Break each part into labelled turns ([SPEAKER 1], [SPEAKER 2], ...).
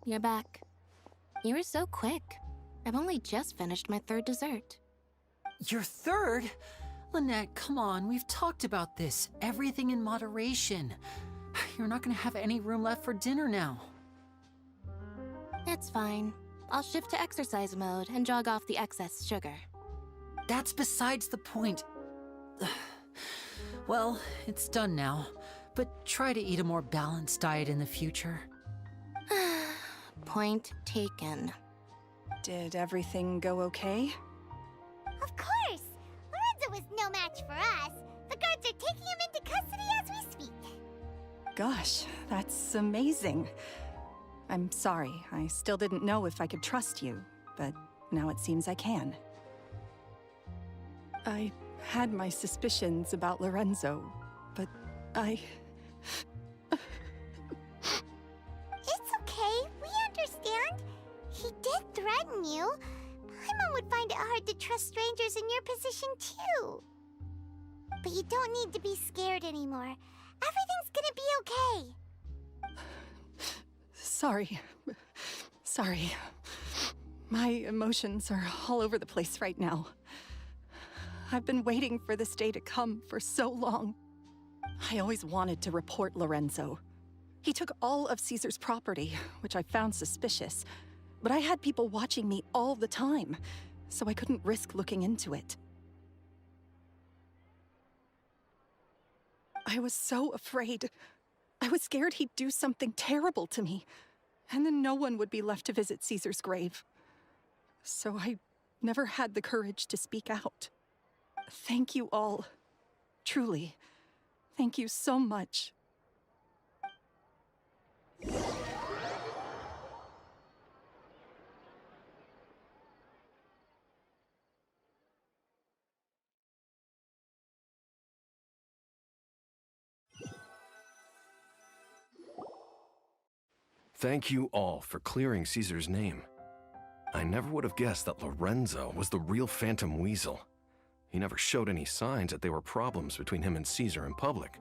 [SPEAKER 1] you're back. You were so quick. I've only just finished my third dessert.
[SPEAKER 2] Your third? Lynette, come on, we've talked about this. Everything in moderation. You're not gonna have any room left for dinner now.
[SPEAKER 1] It's fine. I'll shift to exercise mode and jog off the excess sugar.
[SPEAKER 2] That's besides the point. Well, it's done now, but try to eat a more balanced diet in the future.
[SPEAKER 1] Point taken.
[SPEAKER 3] Did everything go okay?
[SPEAKER 4] Of course! Lorenzo was no match for us. The guards are taking him into custody as we speak.
[SPEAKER 3] Gosh, that's amazing. I'm sorry, I still didn't know if I could trust you, but now it seems I can. I had my suspicions about Lorenzo, but
[SPEAKER 4] It's okay, we understand. He did threaten you. Paimon would find it hard to trust strangers in your position too. But you don't need to be scared anymore. Everything's gonna be okay.
[SPEAKER 3] Sorry. My emotions are all over the place right now. I've been waiting for this day to come for so long. I always wanted to report Lorenzo. He took all of Caesar's property, which I found suspicious, but I had people watching me all the time, so I couldn't risk looking into it. I was so afraid. I was scared he'd do something terrible to me, and then no one would be left to visit Caesar's grave. So I never had the courage to speak out. Thank you all. Truly. Thank you so much.
[SPEAKER 5] Thank you all for clearing Caesar's name. I never would have guessed that Lorenzo was the real Phantom Weasel. He never showed any signs that there were problems between him and Caesar in public.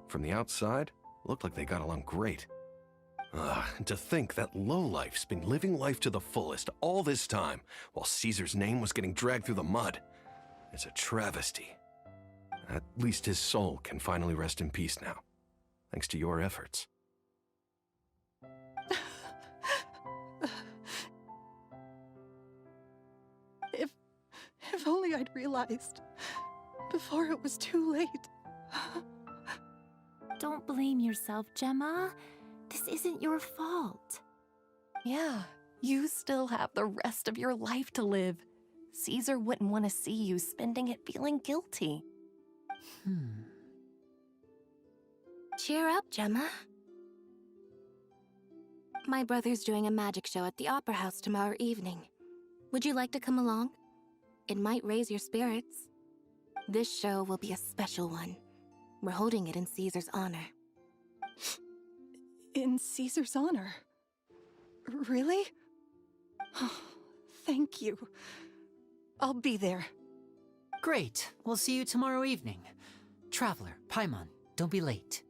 [SPEAKER 5] From the outside, it looked like they got along great. To think that lowlife's been living life to the fullest all this time, while Caesar's name was getting dragged through the mud. It's a travesty. At least his soul can finally rest in peace now, thanks to your efforts.
[SPEAKER 3] If only I'd realized before it was too late.
[SPEAKER 6] Don't blame yourself, Gemma. This isn't your fault.
[SPEAKER 7] Yeah, you still have the rest of your life to live. Caesar wouldn't want to see you spending it feeling guilty.
[SPEAKER 1] Cheer up, Gemma. My brother's doing a magic show at the Opera House tomorrow evening. Would you like to come along? It might raise your spirits. This show will be a special one. We're holding it in Caesar's honor.
[SPEAKER 3] In Caesar's honor? Really? Oh, thank you. I'll be there.
[SPEAKER 2] Great, we'll see you tomorrow evening. Traveler, Paimon, don't be late.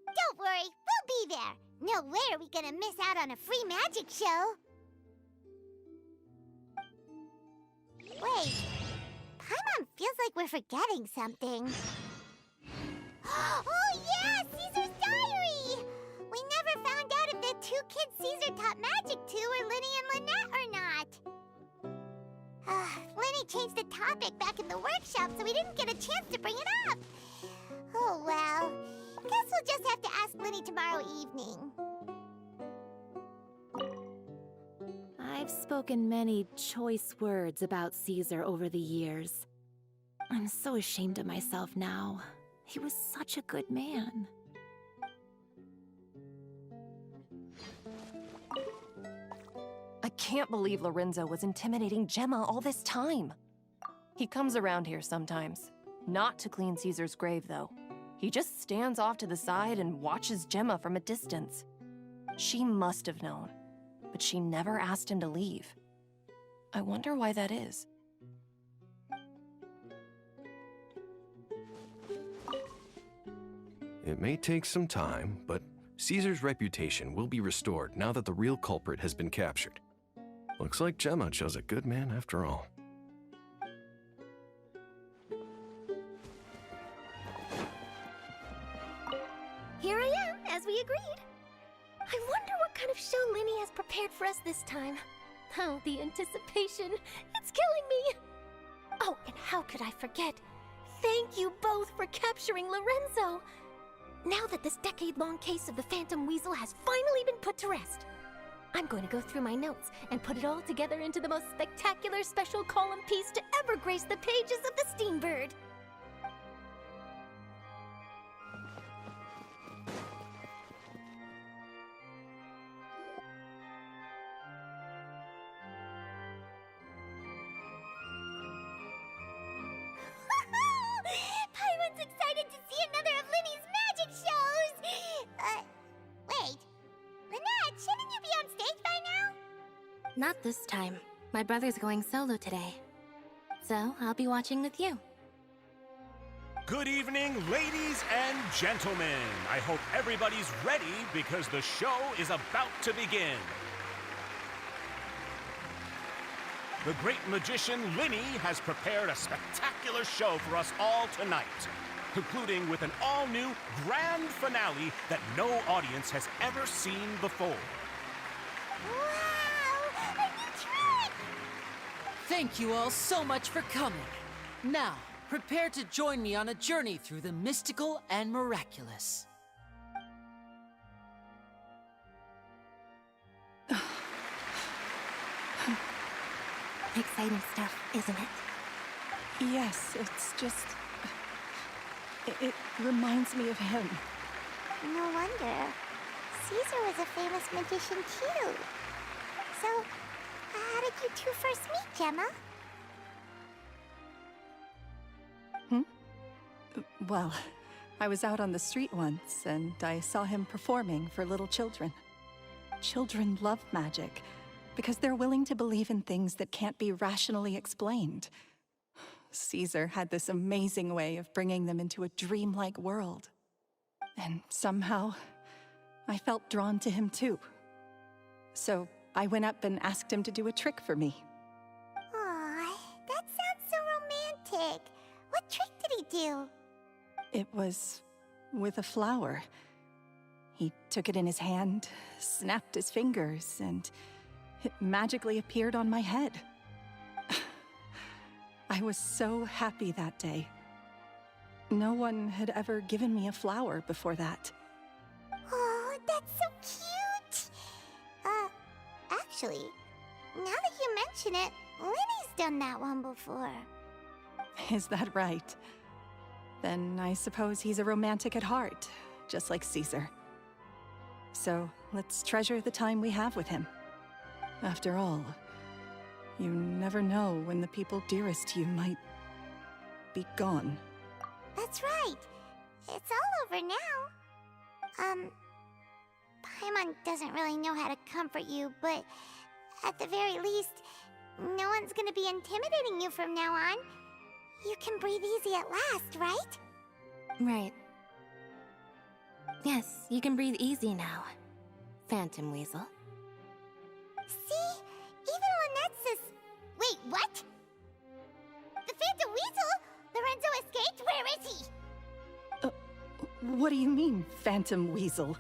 [SPEAKER 4] Don't worry, we'll be there. No way are we gonna miss out on a free magic show. Wait, Paimon feels like we're forgetting something. Oh yeah, Caesar's diary! We never found out if the two kids Caesar taught magic to were Lyney and Lynette or not. Lyney changed the topic back in the workshop, so we didn't get a chance to bring it up. Oh well, guess we'll just have to ask Lyney tomorrow evening.
[SPEAKER 6] I've spoken many choice words about Caesar over the years. I'm so ashamed of myself now. He was such a good man.
[SPEAKER 7] I can't believe Lorenzo was intimidating Gemma all this time. He comes around here sometimes. Not to clean Caesar's grave, though. He just stands off to the side and watches Gemma from a distance. She must have known, but she never asked him to leave. I wonder why that is.
[SPEAKER 5] It may take some time, but Caesar's reputation will be restored now that the real culprit has been captured. Looks like Gemma chose a good man after all.
[SPEAKER 8] Here I am, as we agreed. I wonder what kind of show Lyney has prepared for us this time. Oh, the anticipation. It's killing me. Oh, and how could I forget? Thank you both for capturing Lorenzo. Now that this decade-long case of the Phantom Weasel has finally been put to rest, I'm going to go through my notes and put it all together into the most spectacular special column piece to ever grace the pages of the Steambird.
[SPEAKER 4] Paimon's excited to see another of Lyney's magic shows! Wait. Lynette, shouldn't you be on stage by now?
[SPEAKER 1] Not this time. My brother's going solo today. So, I'll be watching with you.
[SPEAKER 9] Good evening, ladies and gentlemen. I hope everybody's ready because the show is about to begin. The great magician Lyney has prepared a spectacular show for us all tonight, concluding with an all-new grand finale that no audience has ever seen before.
[SPEAKER 4] Wow! A new trick!
[SPEAKER 2] Thank you all so much for coming. Now, prepare to join me on a journey through the mystical and miraculous.
[SPEAKER 1] Exciting stuff, isn't it?
[SPEAKER 3] Yes, it's just... It reminds me of him.
[SPEAKER 4] No wonder. Caesar was a famous magician too. So, how did you two first meet, Gemma?
[SPEAKER 3] Well, I was out on the street once, and I saw him performing for little children. Children love magic, because they're willing to believe in things that can't be rationally explained. Caesar had this amazing way of bringing them into a dreamlike world. And somehow, I felt drawn to him too. So I went up and asked him to do a trick for me.
[SPEAKER 4] Aw, that sounds so romantic. What trick did he do?
[SPEAKER 3] It was with a flower. He took it in his hand, snapped his fingers, and it magically appeared on my head. I was so happy that day. No one had ever given me a flower before that.
[SPEAKER 4] Oh, that's so cute! Actually, now that you mention it, Lyney's done that one before.
[SPEAKER 3] Is that right? Then I suppose he's a romantic at heart, just like Caesar. So let's treasure the time we have with him. After all, you never know when the people dearest to you might be gone.
[SPEAKER 4] That's right. It's all over now. Paimon doesn't really know how to comfort you, but at the very least, no one's gonna be intimidating you from now on. You can breathe easy at last, right?
[SPEAKER 1] Right. Yes, you can breathe easy now, Phantom Weasel.
[SPEAKER 4] See? Even Lynette says... Wait, what? The Phantom Weasel? Lorenzo escaped? Where is he?
[SPEAKER 3] What do you mean, Phantom Weasel?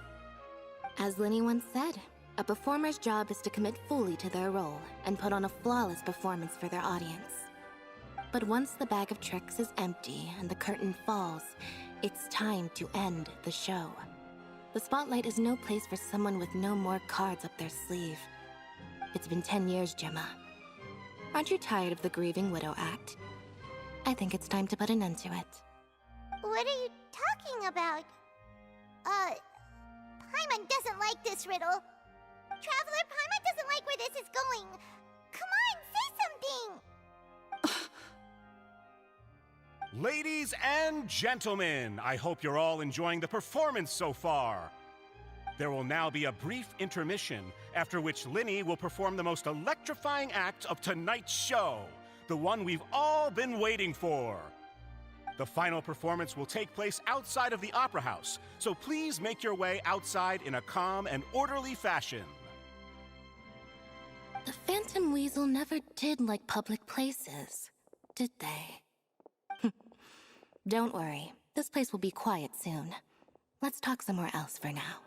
[SPEAKER 1] As Lyney once said, a performer's job is to commit fully to their role and put on a flawless performance for their audience. But once the bag of tricks is empty and the curtain falls, it's time to end the show. The spotlight is no place for someone with no more cards up their sleeve. It's been 10 years, Gemma. Aren't you tired of the grieving widow act? I think it's time to put an end to it.
[SPEAKER 4] What are you talking about? Paimon doesn't like this riddle. Traveler, Paimon doesn't like where this is going. Come on, say something!
[SPEAKER 9] Ladies and gentlemen, I hope you're all enjoying the performance so far. There will now be a brief intermission, after which Lyney will perform the most electrifying act of tonight's show, the one we've all been waiting for. The final performance will take place outside of the Opera House, so please make your way outside in a calm and orderly fashion.
[SPEAKER 1] The Phantom Weasel never did like public places, did they? Don't worry, this place will be quiet soon. Let's talk somewhere else for now.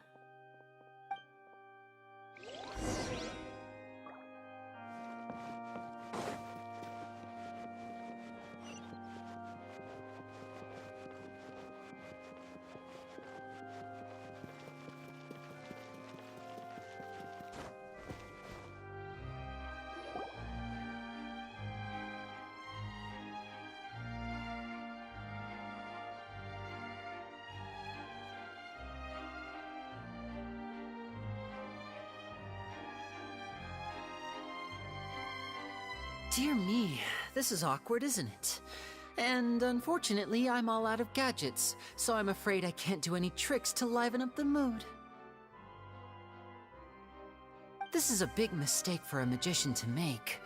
[SPEAKER 2] Dear me, this is awkward, isn't it? And unfortunately, I'm all out of gadgets, so I'm afraid I can't do any tricks to liven up the mood. This is a big mistake for a magician to make,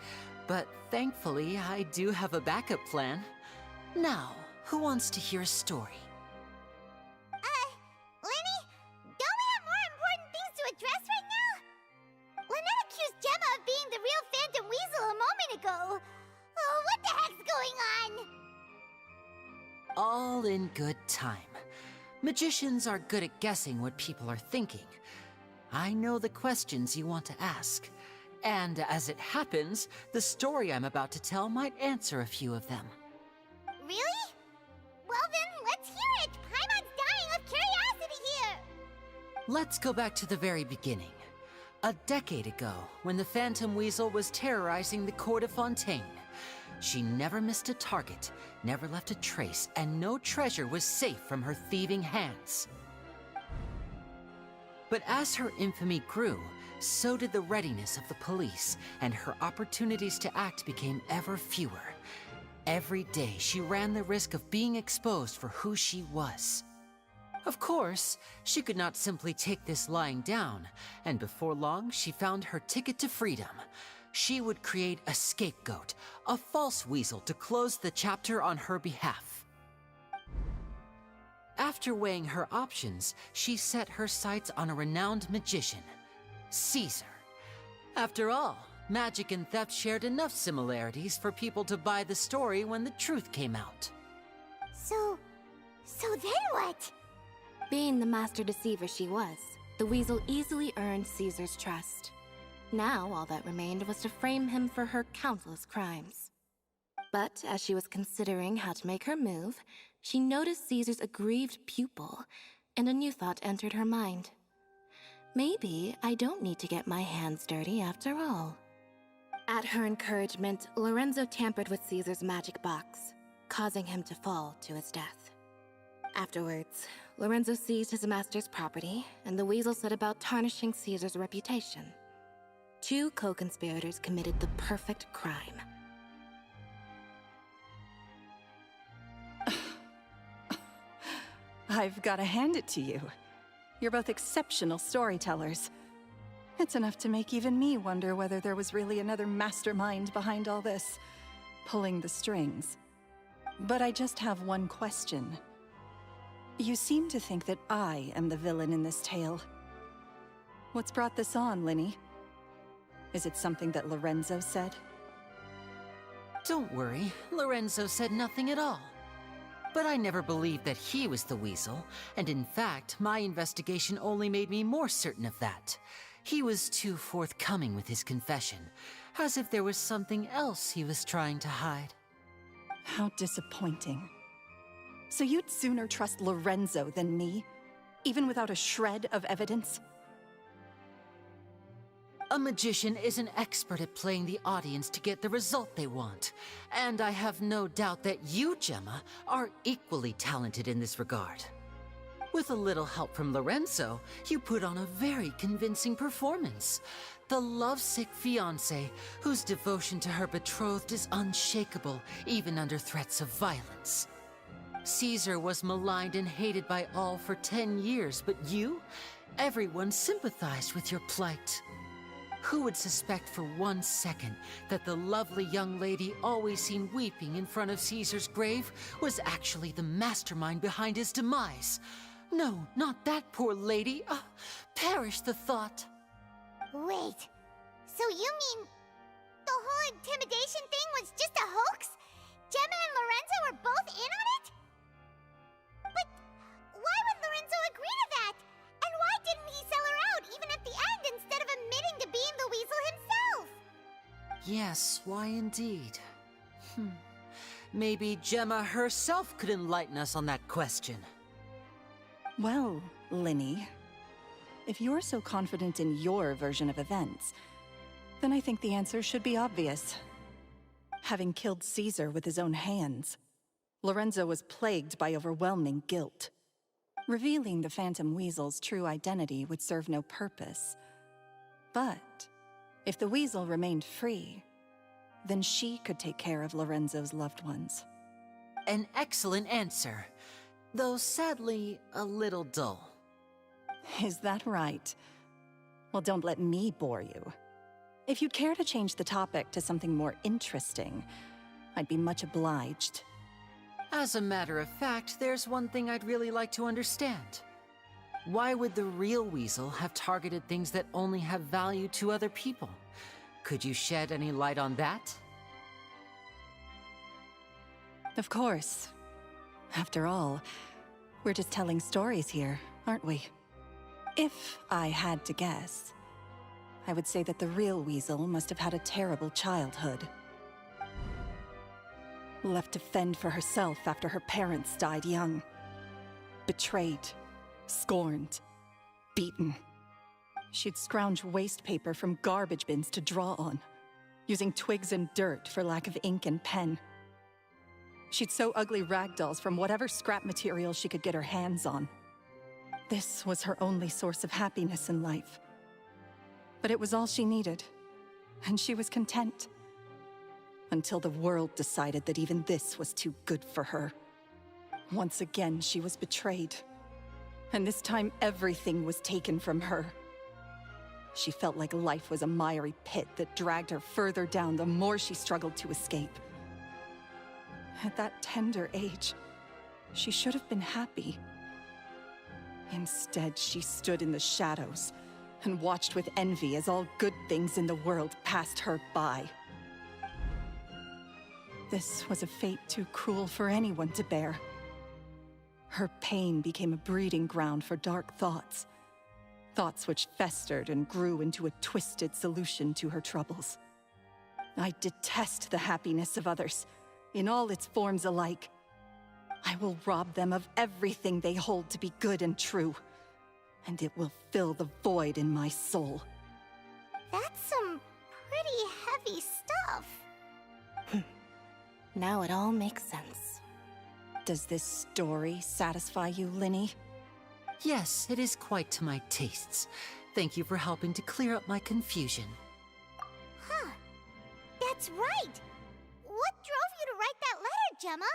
[SPEAKER 2] but thankfully, I do have a backup plan. Now, who wants to hear a story?
[SPEAKER 4] Lyney, don't we have more important things to address right now? Lynette accused Gemma of being the real Phantom Weasel a moment ago. Oh, what the heck's going on?
[SPEAKER 2] All in good time. Magicians are good at guessing what people are thinking. I know the questions you want to ask. And as it happens, the story I'm about to tell might answer a few of them.
[SPEAKER 4] Really? Well then, let's hear it! Paimon's dying of curiosity here!
[SPEAKER 2] Let's go back to the very beginning. A decade ago, when the Phantom Weasel was terrorizing the court of Fontaine. She never missed a target, never left a trace, and no treasure was safe from her thieving hands. But as her infamy grew, so did the readiness of the police, and her opportunities to act became ever fewer. Every day, she ran the risk of being exposed for who she was. Of course, she could not simply take this lying down, and before long, she found her ticket to freedom. She would create a scapegoat, a false weasel to close the chapter on her behalf. After weighing her options, she set her sights on a renowned magician, Caesar. After all, magic and theft shared enough similarities for people to buy the story when the truth came out.
[SPEAKER 4] So then what?
[SPEAKER 1] Being the master deceiver she was, the Weasel easily earned Caesar's trust. Now, all that remained was to frame him for her countless crimes. But as she was considering how to make her move, she noticed Caesar's aggrieved pupil, and a new thought entered her mind. Maybe I don't need to get my hands dirty after all. At her encouragement, Lorenzo tampered with Caesar's magic box, causing him to fall to his death. Afterwards, Lorenzo seized his master's property, and the Weasel set about tarnishing Caesar's reputation. Two co-conspirators committed the perfect crime.
[SPEAKER 3] I've got to hand it to you. You're both exceptional storytellers. It's enough to make even me wonder whether there was really another mastermind behind all this, pulling the strings. But I just have one question. You seem to think that I am the villain in this tale. What's brought this on, Lyney? Is it something that Lorenzo said?
[SPEAKER 2] Don't worry, Lorenzo said nothing at all. But I never believed that he was the Weasel, and in fact, my investigation only made me more certain of that. He was too forthcoming with his confession, as if there was something else he was trying to hide.
[SPEAKER 3] How disappointing. So you'd sooner trust Lorenzo than me, even without a shred of evidence?
[SPEAKER 2] A magician is an expert at playing the audience to get the result they want, and I have no doubt that you, Gemma, are equally talented in this regard. With a little help from Lorenzo, you put on a very convincing performance. The lovesick fiancé, whose devotion to her betrothed is unshakable, even under threats of violence. Caesar was maligned and hated by all for 10 years, but you? Everyone sympathized with your plight. Who would suspect for 1 second that the lovely young lady always seen weeping in front of Caesar's grave was actually the mastermind behind his demise? No, not that poor lady. Perish the thought.
[SPEAKER 4] Wait, so you mean the whole intimidation thing was just a hoax? Gemma and Lorenzo were both in on it? But why would Lorenzo agree to that? And why didn't he sell her out even at the end instead of admitting to being the Weasel himself?
[SPEAKER 2] Yes, why indeed? Maybe Gemma herself could enlighten us on that question.
[SPEAKER 3] Well, Lyney, if you're so confident in your version of events, then I think the answer should be obvious. Having killed Caesar with his own hands, Lorenzo was plagued by overwhelming guilt. Revealing the Phantom Weasel's true identity would serve no purpose. But if the Weasel remained free, then she could take care of Lorenzo's loved ones.
[SPEAKER 2] An excellent answer, though sadly a little dull.
[SPEAKER 3] Is that right? Well, don't let me bore you. If you'd care to change the topic to something more interesting, I'd be much obliged.
[SPEAKER 2] As a matter of fact, there's one thing I'd really like to understand. Why would the real Weasel have targeted things that only have value to other people? Could you shed any light on that?
[SPEAKER 3] Of course. After all, we're just telling stories here, aren't we? If I had to guess, I would say that the real Weasel must have had a terrible childhood. Left to fend for herself after her parents died young. Betrayed, scorned, beaten. She'd scrounge waste paper from garbage bins to draw on, using twigs and dirt for lack of ink and pen. She'd sew ugly ragdolls from whatever scrap material she could get her hands on. This was her only source of happiness in life. But it was all she needed, and she was content. Until the world decided that even this was too good for her. Once again, she was betrayed. And this time, everything was taken from her. She felt like life was a miry pit that dragged her further down the more she struggled to escape. At that tender age, she should have been happy. Instead, she stood in the shadows and watched with envy as all good things in the world passed her by. This was a fate too cruel for anyone to bear. Her pain became a breeding ground for dark thoughts. Thoughts which festered and grew into a twisted solution to her troubles. I detest the happiness of others, in all its forms alike. I will rob them of everything they hold to be good and true, and it will fill the void in my soul.
[SPEAKER 4] That's some pretty heavy stuff.
[SPEAKER 1] Now it all makes sense.
[SPEAKER 3] Does this story satisfy you, Lyney?
[SPEAKER 2] Yes, it is quite to my tastes. Thank you for helping to clear up my confusion.
[SPEAKER 4] Huh. That's right. What drove you to write that letter, Gemma?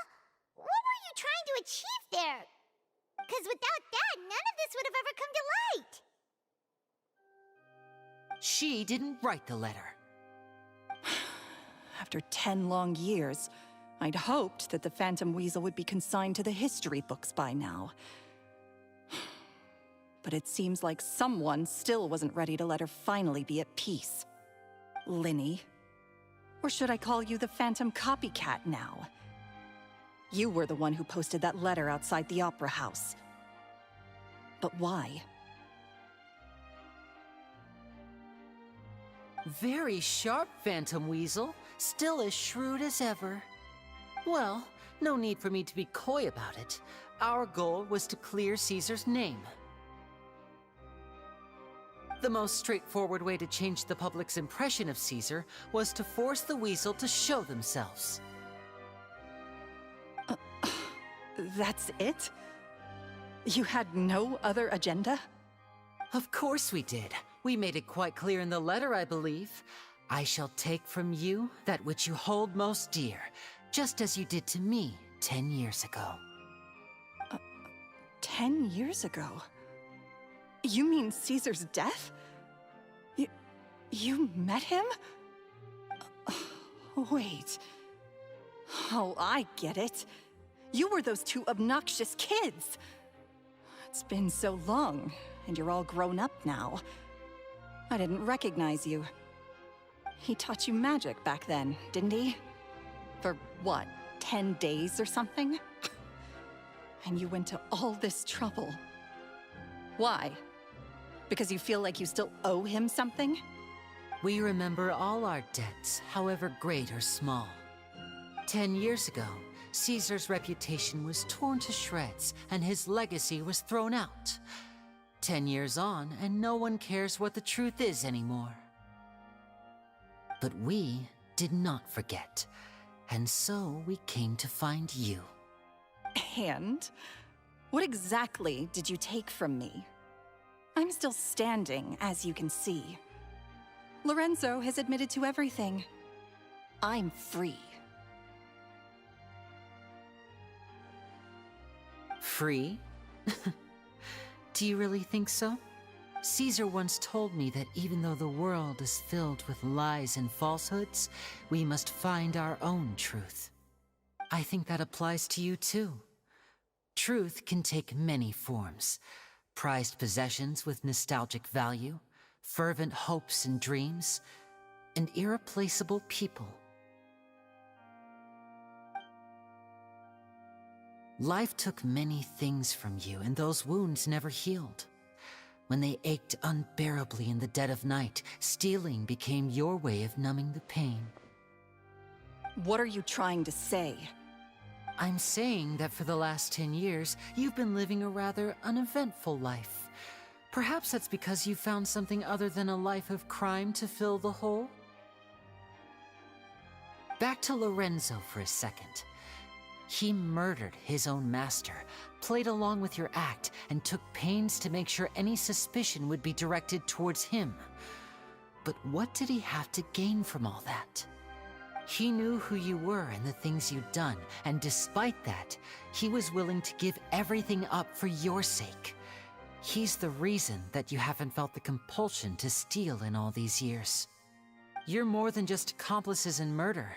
[SPEAKER 4] What were you trying to achieve there? Because without that, none of this would have ever come to light.
[SPEAKER 2] She didn't write the letter.
[SPEAKER 3] After 10 long years, I'd hoped that the Phantom Weasel would be consigned to the history books by now. But it seems like someone still wasn't ready to let her finally be at peace. Lyney. Or should I call you the Phantom Copycat now? You were the one who posted that letter outside the Opera House. But why?
[SPEAKER 2] Very sharp, Phantom Weasel. Still as shrewd as ever. Well, no need for me to be coy about it. Our goal was to clear Caesar's name. The most straightforward way to change the public's impression of Caesar was to force the Weasel to show themselves.
[SPEAKER 3] That's it? You had no other agenda?
[SPEAKER 2] Of course we did. We made it quite clear in the letter, I believe. I shall take from you that which you hold most dear, just as you did to me 10 years ago.
[SPEAKER 3] 10 years ago? You mean Caesar's death? You met him? Wait. Oh, I get it. You were those two obnoxious kids. It's been so long, and you're all grown up now. I didn't recognize you. He taught you magic back then, didn't he? For what, 10 days or something? And you went to all this trouble. Why? Because you feel like you still owe him something?
[SPEAKER 2] We remember all our debts, however great or small. 10 years ago, Caesar's reputation was torn to shreds, and his legacy was thrown out. 10 years on, and no one cares what the truth is anymore. But we did not forget, and so we came to find you.
[SPEAKER 3] And? What exactly did you take from me? I'm still standing, as you can see. Lorenzo has admitted to everything. I'm free.
[SPEAKER 2] Free? Do you really think so? Caesar once told me that even though the world is filled with lies and falsehoods, we must find our own truth. I think that applies to you too. Truth can take many forms. Prized possessions with nostalgic value, fervent hopes and dreams, and irreplaceable people. Life took many things from you, and those wounds never healed. When they ached unbearably in the dead of night, stealing became your way of numbing the pain.
[SPEAKER 3] What are you trying to say?
[SPEAKER 2] I'm saying that for the last 10 years, you've been living a rather uneventful life. Perhaps that's because you found something other than a life of crime to fill the hole? Back to Lorenzo for a second. He murdered his own master, played along with your act, and took pains to make sure any suspicion would be directed towards him. But what did he have to gain from all that? He knew who you were and the things you'd done, and despite that, he was willing to give everything up for your sake. He's the reason that you haven't felt the compulsion to steal in all these years. You're more than just accomplices in murder.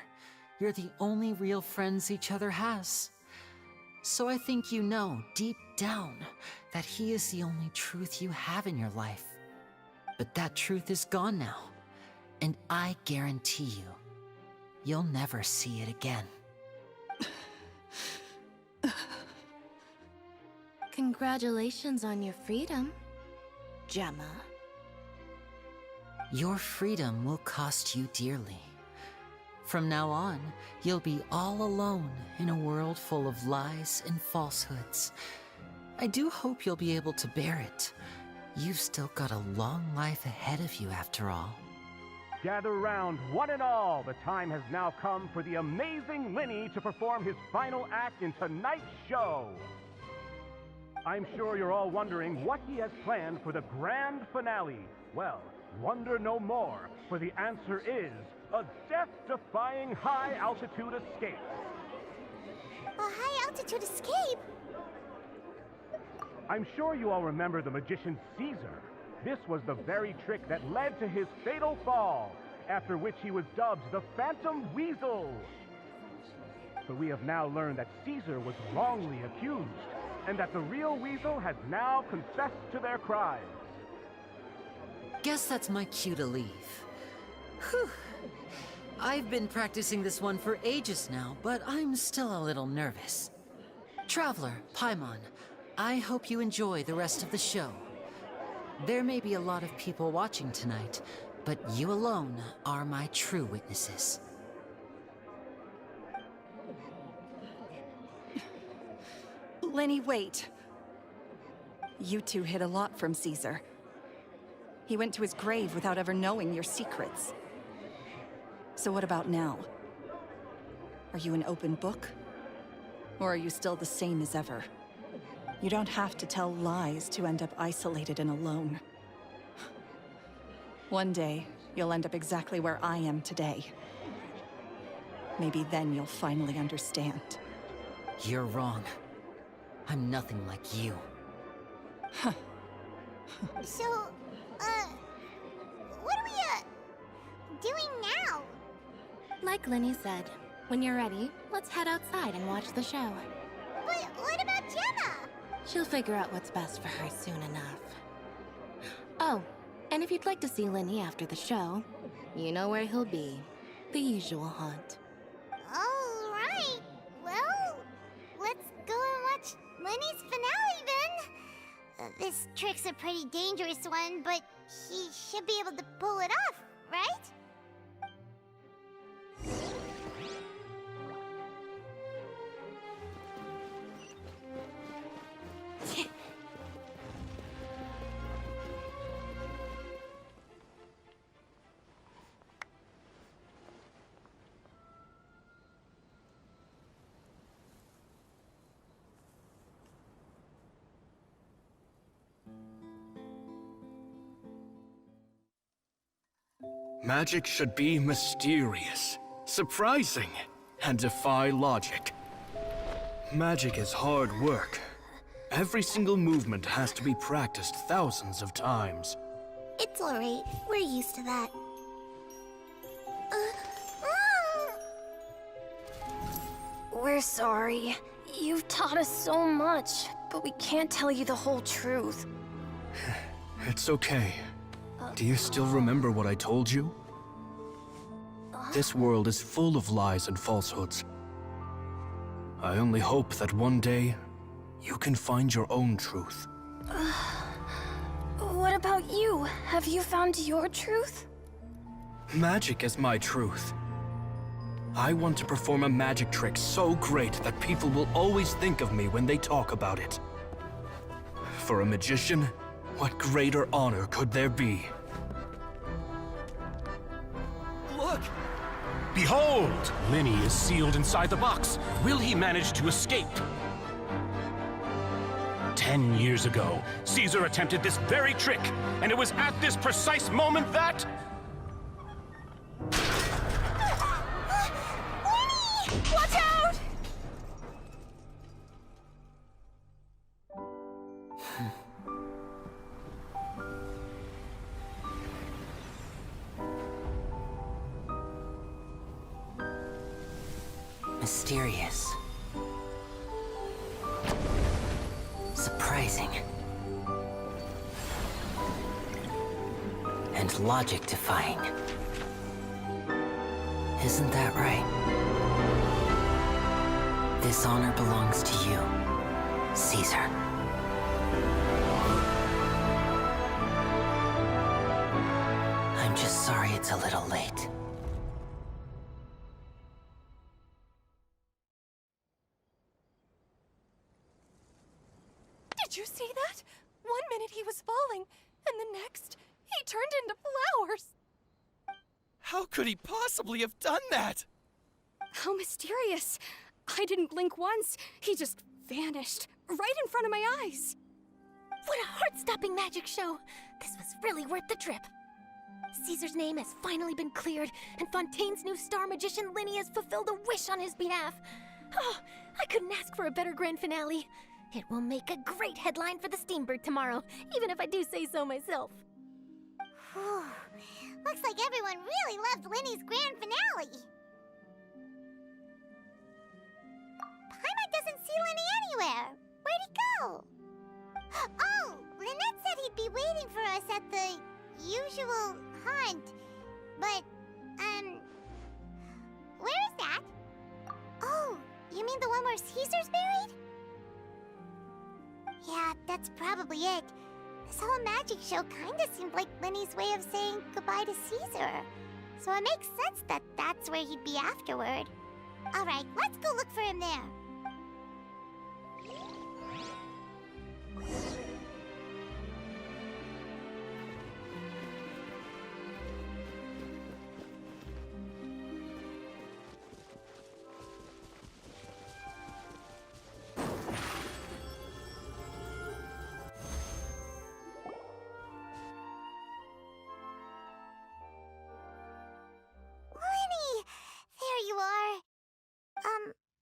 [SPEAKER 2] You're the only real friends each other has. So I think you know, deep down, that he is the only truth you have in your life. But that truth is gone now, and I guarantee you, you'll never see it again.
[SPEAKER 1] Congratulations on your freedom, Gemma.
[SPEAKER 2] Your freedom will cost you dearly. From now on, you'll be all alone in a world full of lies and falsehoods. I do hope you'll be able to bear it. You've still got a long life ahead of you after all.
[SPEAKER 9] Gather round, one and all. The time has now come for the amazing Lyney to perform his final act in tonight's show. I'm sure you're all wondering what he has planned for the grand finale. Well, wonder no more, for the answer is a death-defying high-altitude escape.
[SPEAKER 4] A high-altitude escape?
[SPEAKER 9] I'm sure you all remember the magician Caesar. This was the very trick that led to his fatal fall, after which he was dubbed the Phantom Weasel. But we have now learned that Caesar was wrongly accused, and that the real Weasel has now confessed to their crimes.
[SPEAKER 2] Guess that's my cue to leave. Whew. I've been practicing this one for ages now, but I'm still a little nervous. Traveler, Paimon, I hope you enjoy the rest of the show. There may be a lot of people watching tonight, but you alone are my true witnesses.
[SPEAKER 3] Lyney, wait. You two hid a lot from Caesar. He went to his grave without ever knowing your secrets. So what about now? Are you an open book? Or are you still the same as ever? You don't have to tell lies to end up isolated and alone. One day, you'll end up exactly where I am today. Maybe then you'll finally understand.
[SPEAKER 2] You're wrong. I'm nothing like you.
[SPEAKER 4] So, what are we,
[SPEAKER 1] Like Lyney said, when you're ready, let's head outside and watch the show.
[SPEAKER 4] But what about Gemma?
[SPEAKER 1] She'll figure out what's best for her soon enough. Oh, and if you'd like to see Lyney after the show, you know where he'll be. The usual haunt.
[SPEAKER 4] All right. Well, let's go and watch Lenny's finale then. This trick's a pretty dangerous one, but he should be able to pull it off, right?
[SPEAKER 10] Magic should be mysterious, surprising, and defy logic. Magic is hard work. Every single movement has to be practiced thousands of times.
[SPEAKER 4] It's alright. We're used to that.
[SPEAKER 8] We're sorry. You've taught us so much, but we can't tell you the whole truth.
[SPEAKER 10] It's okay. Do you still remember what I told you? This world is full of lies and falsehoods. I only hope that one day, you can find your own truth.
[SPEAKER 8] What about you? Have you found your truth?
[SPEAKER 10] Magic is my truth. I want to perform a magic trick so great that people will always think of me when they talk about it. For a magician, what greater honor could there be?
[SPEAKER 9] Look! Behold! Lyney is sealed inside the box. Will he manage to escape? 10 years ago, Caesar attempted this very trick, and it was at this precise moment that...
[SPEAKER 8] Watch out!
[SPEAKER 2] Mysterious. Surprising. And logic-defying. Isn't that right? This honor belongs to you, Caesar. I'm just sorry it's a little late.
[SPEAKER 3] Did you see that? 1 minute he was falling, and the next, he turned into flowers.
[SPEAKER 11] How could he possibly have done that?
[SPEAKER 12] How mysterious. I didn't blink once. He just vanished, right in front of my eyes.
[SPEAKER 8] What a heart-stopping magic show! This was really worth the trip. Caesar's name has finally been cleared, and Fontaine's new star magician Lyney has fulfilled a wish on his behalf. Oh, I couldn't ask for a better grand finale. It will make a great headline for the Steambird tomorrow, even if I do say so myself.
[SPEAKER 4] Whew. Looks like everyone really loved Lyney's grand finale. Paimon doesn't see Lyney anywhere. Where'd he go? Oh, Lynette said he'd be waiting for us at the usual haunt. But, where is that? Oh, you mean the one where Caesar's buried? Yeah, that's probably it. This whole magic show kinda seemed like Lyney's way of saying goodbye to Caesar. So it makes sense that that's where he'd be afterward. Alright, let's go look for him there.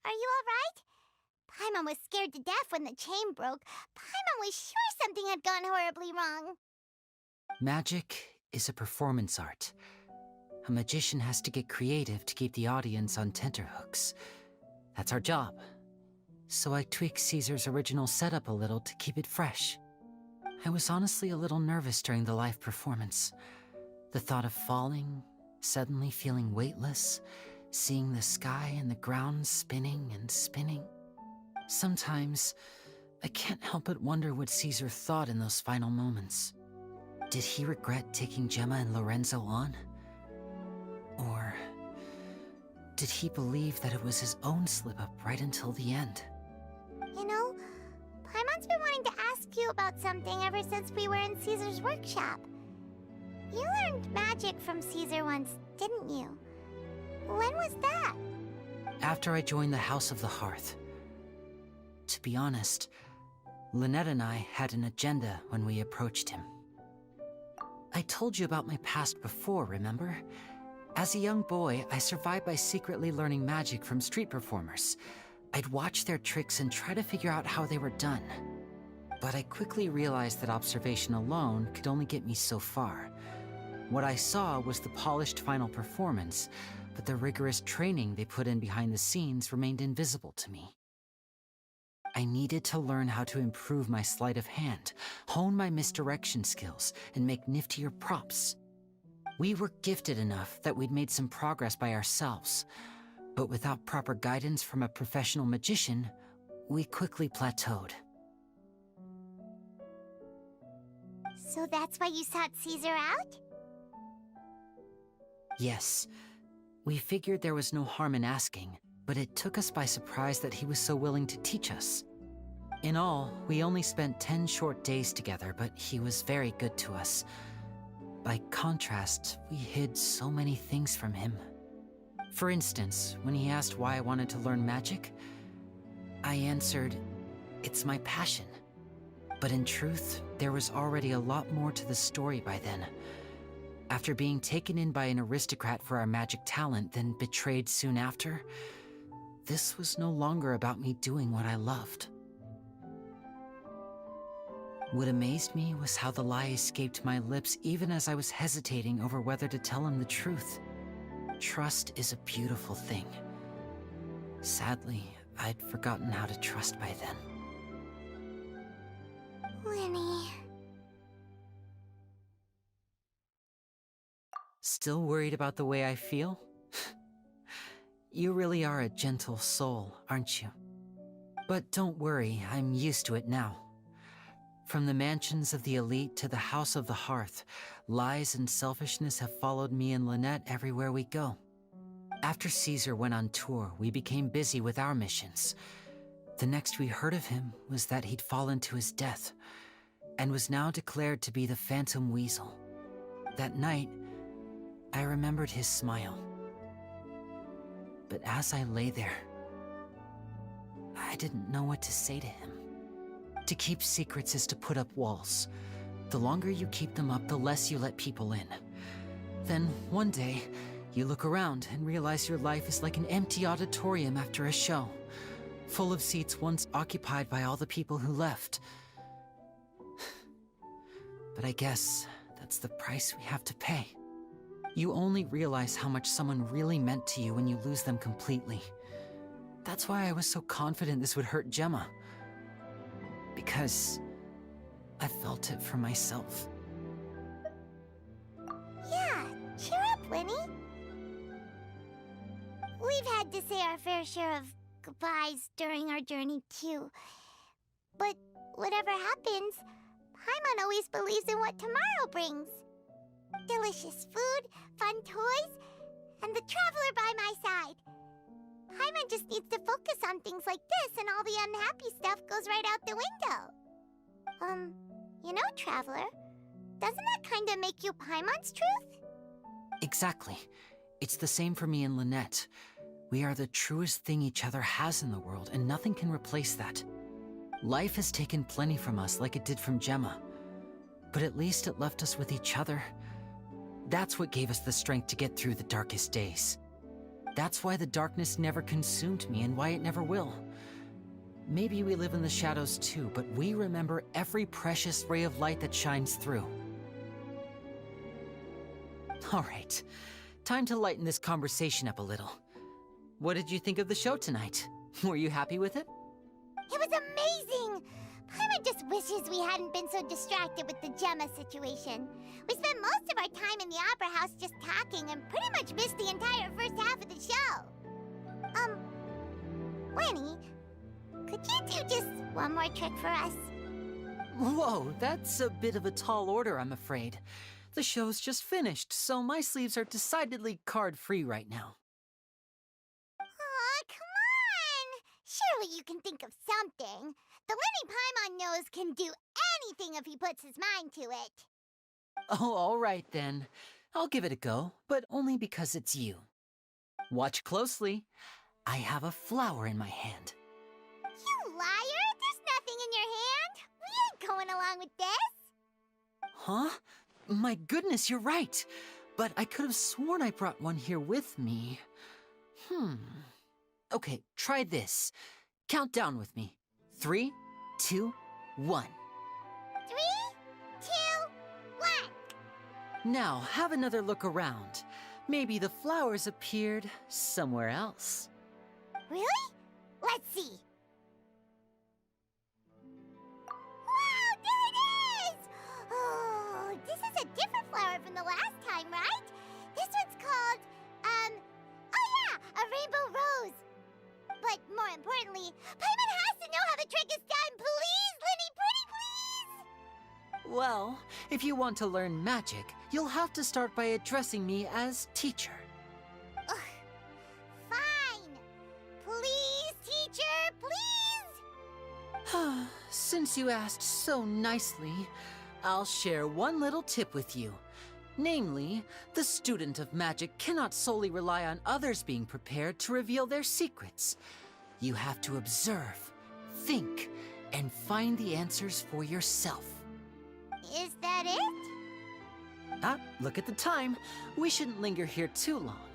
[SPEAKER 4] Are you alright? Paimon was scared to death when the chain broke. Paimon was sure something had gone horribly wrong.
[SPEAKER 2] Magic is a performance art. A magician has to get creative to keep the audience on tenterhooks. That's our job. So I tweaked Caesar's original setup a little to keep it fresh. I was honestly a little nervous during the live performance. The thought of falling, suddenly feeling weightless, seeing the sky and the ground spinning and spinning. Sometimes, I can't help but wonder what Caesar thought in those final moments. Did he regret taking Gemma and Lorenzo on? Or did he believe that it was his own slip-up right until the end?
[SPEAKER 4] You know, Paimon's been wanting to ask you about something ever since we were in Caesar's workshop. You learned magic from Caesar once, didn't you? When was that?
[SPEAKER 2] After I joined the House of the Hearth. To be honest, Lynette and I had an agenda when we approached him. I told you about my past before, remember? As a young boy, I survived by secretly learning magic from street performers. I'd watch their tricks and try to figure out how they were done. But I quickly realized that observation alone could only get me so far. What I saw was the polished final performance, but the rigorous training they put in behind the scenes remained invisible to me. I needed to learn how to improve my sleight of hand, hone my misdirection skills, and make niftier props. We were gifted enough that we'd made some progress by ourselves, but without proper guidance from a professional magician, we quickly plateaued.
[SPEAKER 4] So that's why you sought Caesar out?
[SPEAKER 2] Yes. We figured there was no harm in asking, but it took us by surprise that he was so willing to teach us. In all, we only spent 10 short days together, but he was very good to us. By contrast, we hid so many things from him. For instance, when he asked why I wanted to learn magic, I answered, "It's my passion." But in truth, there was already a lot more to the story by then. After being taken in by an aristocrat for our magic talent, then betrayed soon after, this was no longer about me doing what I loved. What amazed me was how the lie escaped my lips even as I was hesitating over whether to tell him the truth. Trust is a beautiful thing. Sadly, I'd forgotten how to trust by then.
[SPEAKER 4] Lyney.
[SPEAKER 2] Still worried about the way I feel? You really are a gentle soul, aren't you? But don't worry, I'm used to it now. From the mansions of the elite to the House of the Hearth, lies and selfishness have followed me and Lynette everywhere we go. After Caesar went on tour, we became busy with our missions. The next we heard of him was that he'd fallen to his death, and was now declared to be the Phantom Weasel. That night, I remembered his smile. But as I lay there, I didn't know what to say to him. To keep secrets is to put up walls. The longer you keep them up, the less you let people in. Then, one day, you look around and realize your life is like an empty auditorium after a show, full of seats once occupied by all the people who left. But I guess that's the price we have to pay. You only realize how much someone really meant to you when you lose them completely. That's why I was so confident this would hurt Gemma. Because I felt it for myself.
[SPEAKER 4] Yeah, cheer up, Lyney. We've had to say our fair share of goodbyes during our journey, too. But whatever happens, Paimon always believes in what tomorrow brings. Delicious food, fun toys, and the Traveler by my side. Paimon just needs to focus on things like this, and all the unhappy stuff goes right out the window. You know, Traveler, doesn't that kinda make you Paimon's truth?
[SPEAKER 2] Exactly. It's the same for me and Lynette. We are the truest thing each other has in the world, and nothing can replace that. Life has taken plenty from us, like it did from Gemma. But at least it left us with each other. That's what gave us the strength to get through the darkest days. That's why the darkness never consumed me, and why it never will. Maybe we live in the shadows too, but we remember every precious ray of light that shines through. All right, time to lighten this conversation up a little. What did you think of the show tonight? Were you happy with it?
[SPEAKER 4] It was amazing! Paimon just wishes we hadn't been so distracted with the Gemma situation. We spent most of our time in the Opera House just talking and pretty much missed the entire first half of the show. Lyney, could you do just one more trick for us?
[SPEAKER 2] Whoa, that's a bit of a tall order, I'm afraid. The show's just finished, so my sleeves are decidedly card-free right now.
[SPEAKER 4] Aw, come on! Surely you can think of something. The Lyney Paimon knows can do anything if he puts his mind to it.
[SPEAKER 2] Oh, all right then. I'll give it a go, but only because it's you. Watch closely. I have a flower in my hand.
[SPEAKER 4] You liar! There's nothing in your hand! We ain't going along with this!
[SPEAKER 2] Huh? My goodness, you're right. But I could have sworn I brought one here with me. Okay, try this. Count down with me. 3, 2, 1.
[SPEAKER 4] 3, 2, 1.
[SPEAKER 2] Now, have another look around. Maybe the flowers appeared somewhere else.
[SPEAKER 4] Really? Let's see. Wow, there it is! Oh, this is a different flower from the last time, right? This one's called, oh yeah, a rainbow rose. But more importantly, Paimon has to know how the trick is done. Please, Lyney, pretty please!
[SPEAKER 2] Well, if you want to learn magic, you'll have to start by addressing me as teacher.
[SPEAKER 4] Ugh. Fine. Please, teacher, please!
[SPEAKER 2] Since you asked so nicely, I'll share one little tip with you. Namely, the student of magic cannot solely rely on others being prepared to reveal their secrets. You have to observe, think, and find the answers for yourself.
[SPEAKER 4] Is that it?
[SPEAKER 2] Ah, look at the time. We shouldn't linger here too long.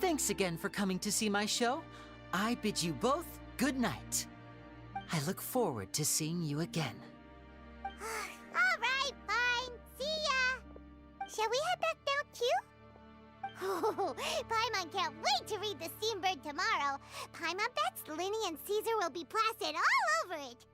[SPEAKER 2] Thanks again for coming to see my show. I bid you both good night. I look forward to seeing you again.
[SPEAKER 4] All right, fine. See ya. Shall we head back down too? Oh, Paimon can't wait to read the Steambird tomorrow. Paimon bets Lyney and Caesar will be plastered all over it.